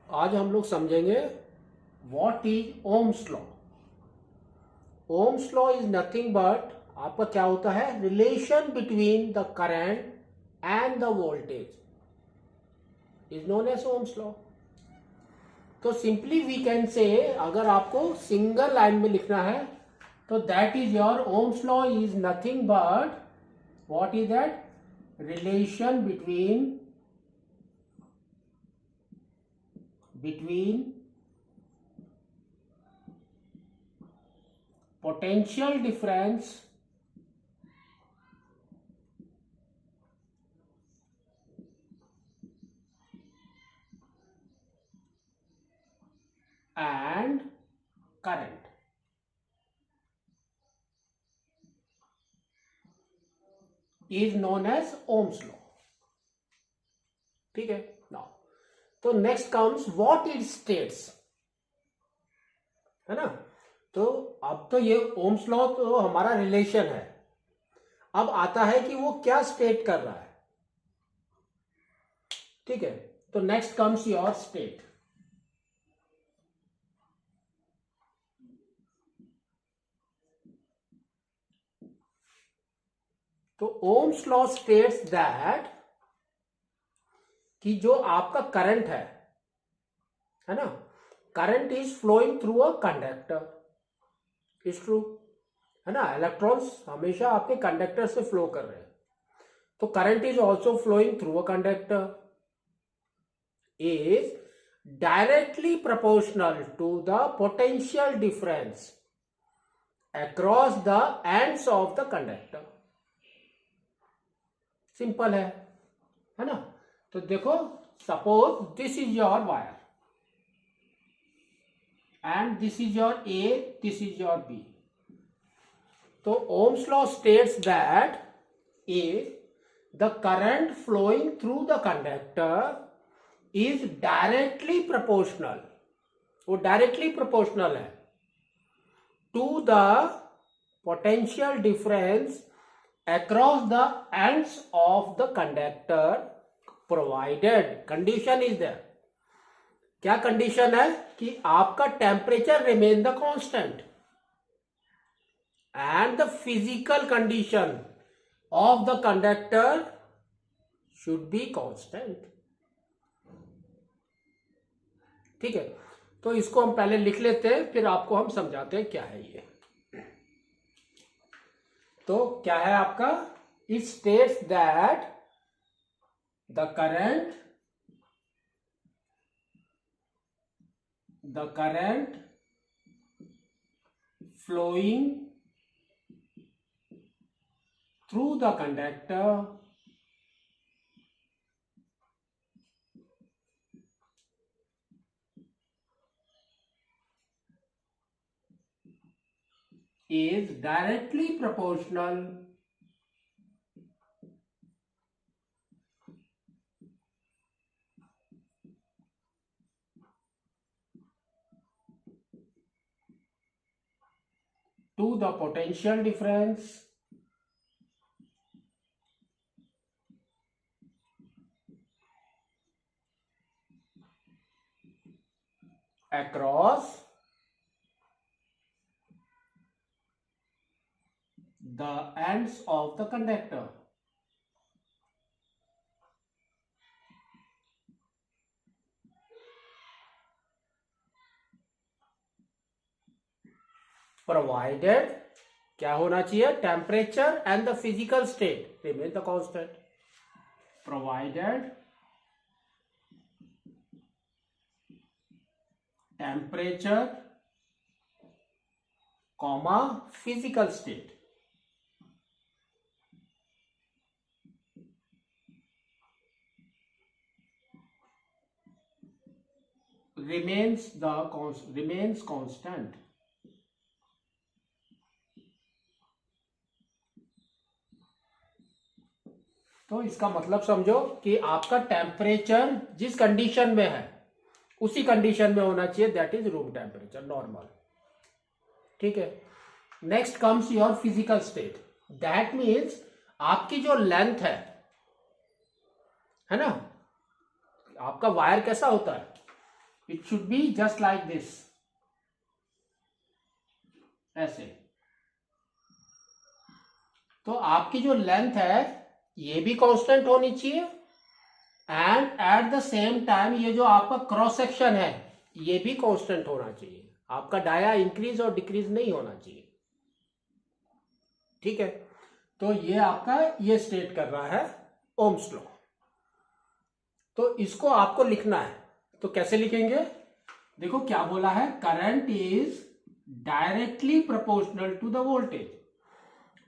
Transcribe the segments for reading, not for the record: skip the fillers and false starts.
आज हम लोग समझेंगे what is Ohm's law. Ohm's law is nothing but आपका क्या होता है, relation between the current and the voltage is known as Ohm's law. तो सिंपली वी कैन से, अगर आपको सिंगल लाइन में लिखना है तो that is your Ohm's law is nothing but what is that, relation between potential difference and current is known as Ohm's law। ठीक है now, तो next comes what it states, है ना। तो अब तो ये ओम्स लॉ तो हमारा रिलेशन है, अब आता है कि वो क्या स्टेट कर रहा है। ठीक है, तो नेक्स्ट कम्स योर स्टेट। तो ओम्स लॉ स्टेट्स दैट कि जो आपका करंट है ना, current is flowing through a conductor is true, है ना। इलेक्ट्रॉन्स हमेशा आपके कंडक्टर से फ्लो कर रहे हैं, तो current is also flowing through a conductor is directly proportional to the potential difference across the ends of the conductor. Simple है ना। तो देखो, suppose this is your wire and this is your A, this is your B. तो Ohm's law states that a the current flowing through the conductor is directly proportional, वो directly proportional है to the potential difference across the ends of the conductor provided condition is there। क्या condition है कि आपका temperature remain the constant and the physical condition of the conductor should be constant. ठीक है, तो इसको हम पहले लिख लेते हैं, फिर आपको हम समझाते हैं क्या है ये। तो क्या है आपका, it states that the current flowing through the conductor is directly proportional to the potential difference across the ends of the conductor। Provided क्या होना चाहिए, temperature and the physical state remain the constant. Provided temperature comma physical state remains constant। तो इसका मतलब समझो कि आपका temperature जिस कंडीशन में है उसी कंडीशन में होना चाहिए, that is room temperature normal. ठीक है, next comes your physical state, that means आपकी जो लेंथ है ना, आपका वायर कैसा होता है, it should be just like this, ऐसे। तो आपकी जो लेंथ है ये भी कांस्टेंट होनी चाहिए, and at the same time ये जो आपका क्रॉस सेक्शन है ये भी कांस्टेंट होना चाहिए। आपका डाया इंक्रीज और डिक्रीज नहीं होना चाहिए, ठीक है। तो ये आपका ये स्टेट कर रहा है ओम्स लॉ। तो इसको आपको लिखना है, तो कैसे लिखेंगे? देखो क्या बोला है, current is directly proportional to the voltage,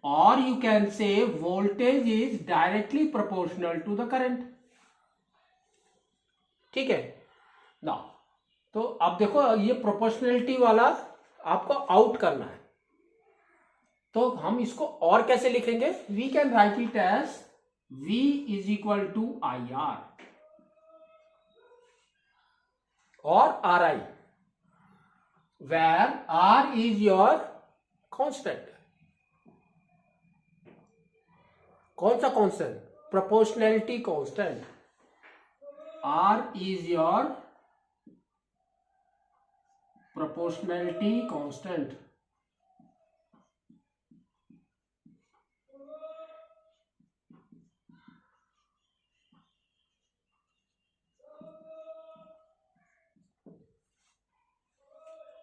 और you can say voltage is directly proportional to the current, ठीक है ना। तो अब देखो ये प्रोपोर्शनलिटी वाला आपको आउट करना है, तो हम इसको और कैसे लिखेंगे? We can write it as V is equal to IR और RI, where R is your constant। कौन सा constant? Proportionality constant. R is your proportionality constant।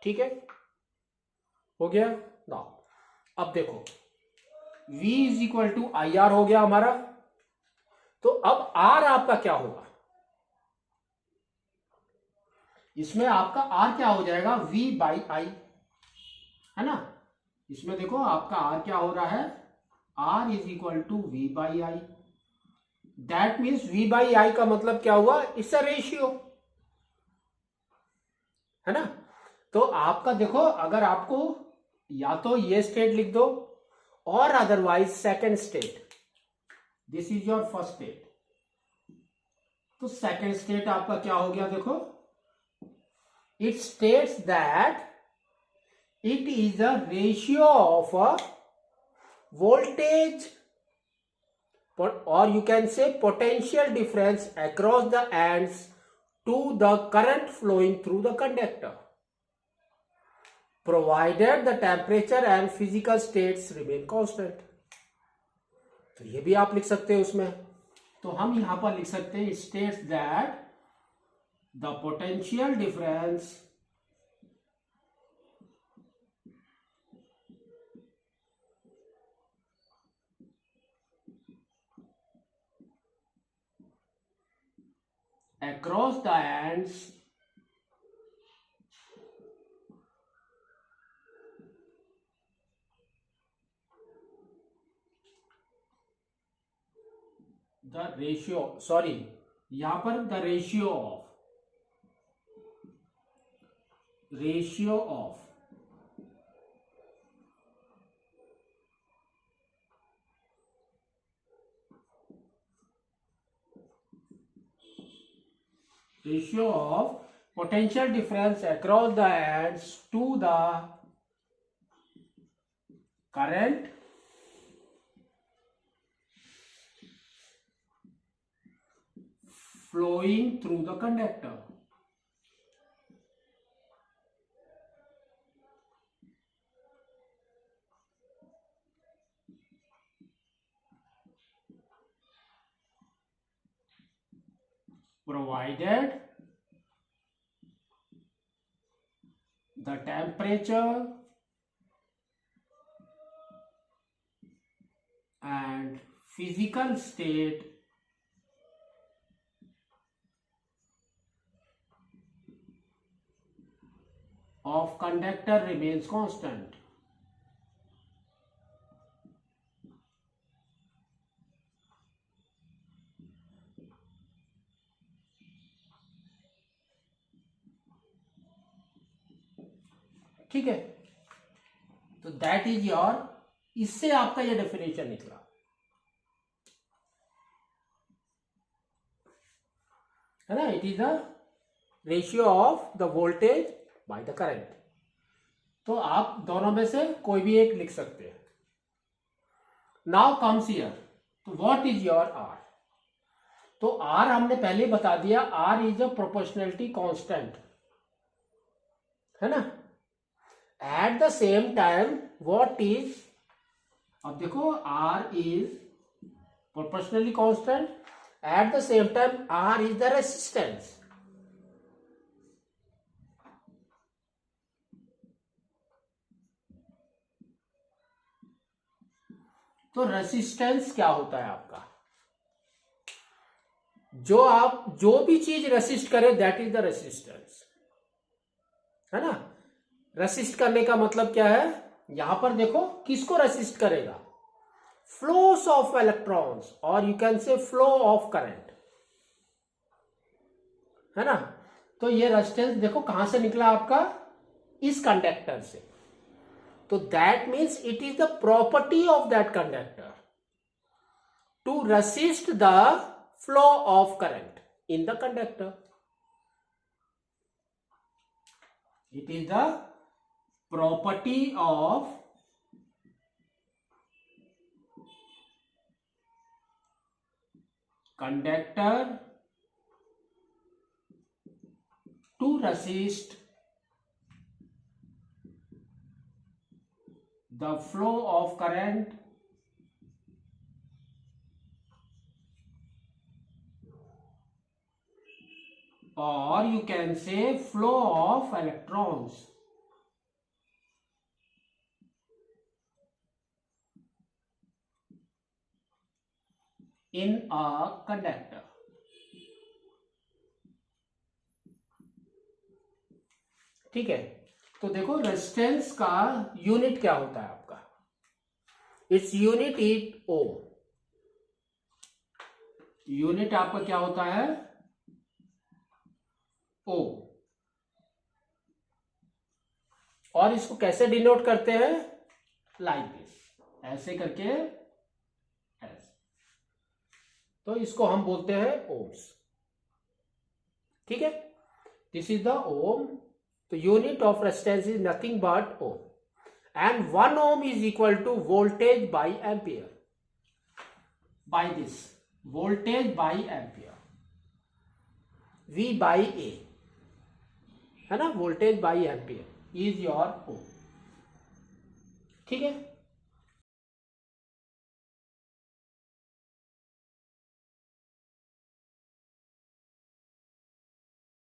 ठीक है, हो गया ना। अब देखो V is equal to IR हो गया हमारा, तो अब R आपका क्या होगा? इसमें आपका R क्या हो जाएगा? V बाई I, है ना। इसमें देखो आपका R क्या हो रहा है? R is equal to V by I। That means V by I का मतलब क्या हुआ? इट्स अ रेशियो, है ना। तो आपका देखो, अगर आपको या तो ये स्टेट लिख दो और otherwise second state, this is your first state. तो सेकंड स्टेट आपका क्या हो गया? देखो, it states that it is a ratio of a voltage, और you can say potential difference across the ends to the current flowing through the conductor, provided the temperature and physical states remain constant। तो ये भी आप लिख सकते हैं उसमें। तो हम यहां पर लिख सकते हैं states that the potential difference across the ends the ratio, sorry यहां पर the ratio of potential difference across the ends to the current flowing through the conductor। provided the temperature and physical state of conductor remains constant। ठीक है, तो that is your, इससे आपका ये definition निकला, है ना। It is the ratio of the voltage by the current. तो आप दोनों में से कोई भी एक लिख सकते हैं। नाउ कम्स हियर, तो व्हाट इज योर R? तो R हमने पहले बता दिया, R is a proportionality constant. है ना। At the same time what is, अब देखो R is proportionally constant, at the same time R is the resistance. तो रेसिस्टेंस क्या होता है आपका, जो भी चीज रेसिस्ट करे दैट इज द रेसिस्टेंस, है ना। रेसिस्ट करने का मतलब क्या है, यहां पर देखो किसको रेसिस्ट करेगा, फ्लोस ऑफ इलेक्ट्रॉन्स और यू कैन से फ्लो ऑफ करंट, है ना। तो ये रेजिस्टेंस देखो कहां से निकला आपका, इस कंडक्टर से। तो that means it is the property of that conductor to resist the flow of current in the conductor. It is the property of conductor to resist the flow of current or you can say flow of electrons in a conductor। ठीक है, तो देखो resistance का unit क्या होता है आपका, its unit is ohm. Unit आपका क्या होता है, ओम। और इसको कैसे डिनोट करते हैं, लाइक दिस, ऐसे करके, ऐसे। तो इसको हम बोलते हैं ओम्स। ठीक है, दिस इज द ओम। तो unit of resistance is nothing but ohm, and 1 ohm is equal to voltage by ampere, by this voltage by ampere, V by A, है ना, voltage by ampere is your ohm. ठीक है।